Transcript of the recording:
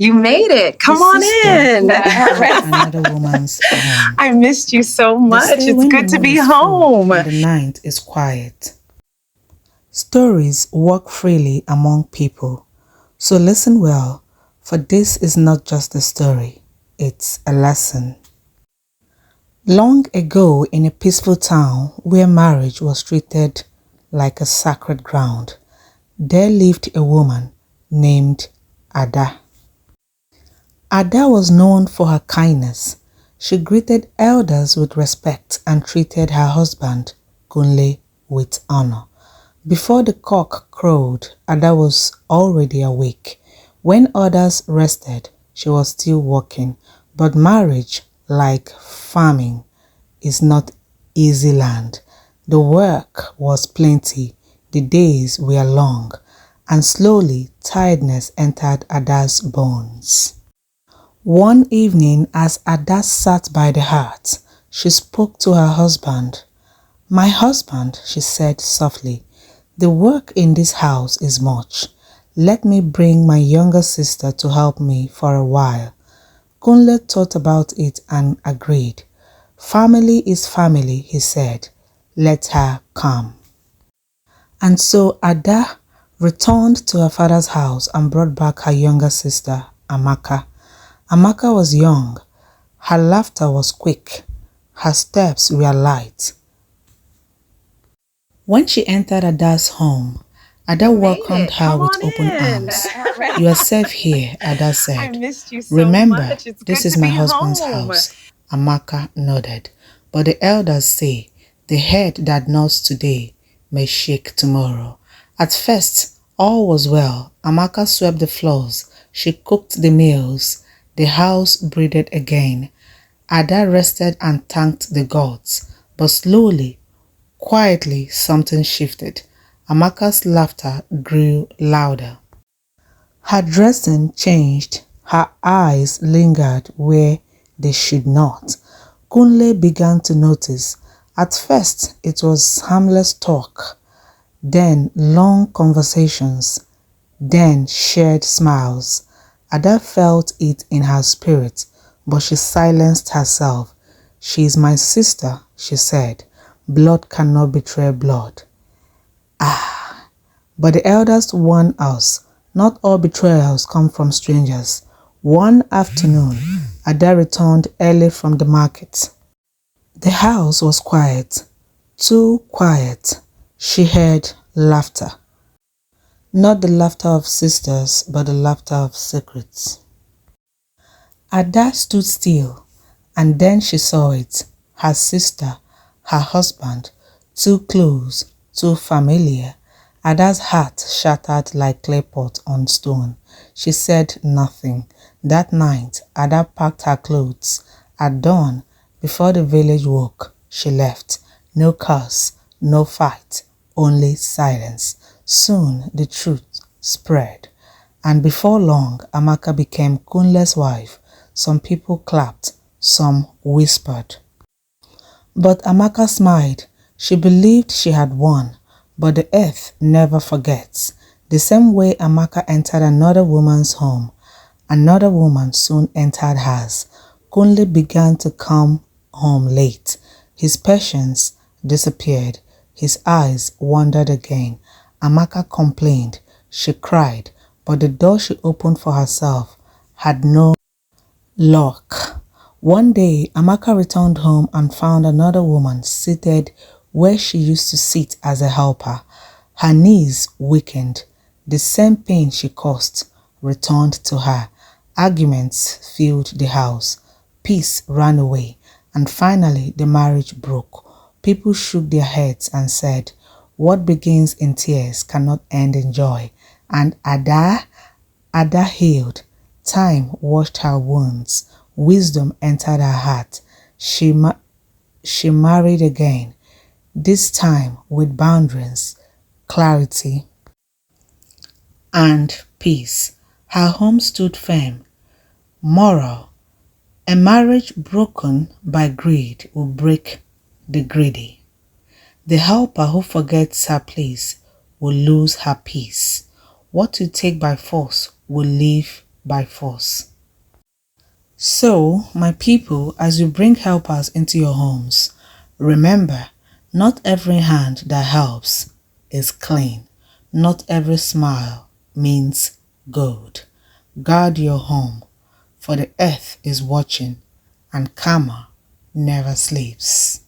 You made it. Come The on sister in. entered another woman's home. I missed you so They much. say It's when good the to moon be is full home. and the night is quiet, stories walk freely among people. So listen well, for this is not just a story, it's a lesson. Long ago, in a peaceful town where marriage was treated like a sacred ground, there lived a woman named Ada. Ada was known for her kindness. She greeted elders with respect and treated her husband, Kunle, with honor. Before the cock crowed, Ada was already awake. When others rested, she was still working. But marriage, like farming, is not easy land. The work was plenty, the days were long, and slowly tiredness entered Ada's bones. One evening, as Ada sat by the hearth, she spoke to her husband. "My husband," she said softly, "the work in this house is much. Let me bring my younger sister to help me for a while." Kunle thought about it and agreed. "Family is family," he said. "Let her come." And so Ada returned to her father's house and brought back her younger sister, Amaka. Amaka was young. Her laughter was quick. Her steps were light. When she entered Ada's home, Ada welcomed her Come with on open in. arms. "You are safe here," Ada I said. missed you so "Remember, much. It's this good is to my be husband's home. house." Amaka nodded. "But the elders say, the head that nods today may shake tomorrow." At first, all was well. Amaka swept the floors. She cooked the meals. The house breathed again. Ada rested and thanked the gods. But slowly, quietly, something shifted. Amaka's laughter grew louder. Her dressing changed. Her eyes lingered where they should not. Kunle began to notice. At first, it was harmless talk, then long conversations, then shared smiles. Ada felt it in her spirit, but she silenced herself. "She is my sister," she said. "Blood cannot betray blood." But the elders warned us, not all betrayals come from strangers. One afternoon, Ada returned early from the market. The house was quiet, too quiet. She heard laughter. Not the laughter of sisters, but the laughter of secrets. Ada stood still, and then she saw it. Her sister, her husband, too close, too familiar. Ada's heart shattered like clay pot on stone. She said nothing. That night, Ada packed her clothes. At dawn, before the village woke, she left. No curse, no fight, only silence. Soon the truth spread. And before long, Amaka became Kunle's wife. Some people clapped, some whispered. But Amaka smiled. She believed she had won. But the earth never forgets. The same way Amaka entered another woman's home, another woman soon entered hers. Kunle began to come home late. His patience disappeared. His eyes wandered again. Amaka complained. She cried, but the door she opened for herself had no lock. One day, Amaka returned home and found another woman seated where she used to sit as a helper. Her knees weakened. The same pain she caused returned to her. Arguments filled the house. Peace ran away. And finally, the marriage broke. People shook their heads and said, "What begins in tears cannot end in joy." And Ada healed. Time washed her wounds. Wisdom entered her heart. She married again, this time with boundaries, clarity, and peace. Her home stood firm. Moral: a marriage broken by greed will break the greedy. The helper who forgets her place will lose her peace. What you take by force will leave by force. So, my people, as you bring helpers into your homes, remember, not every hand that helps is clean. Not every smile means gold. Guard your home, for the earth is watching, and karma never sleeps.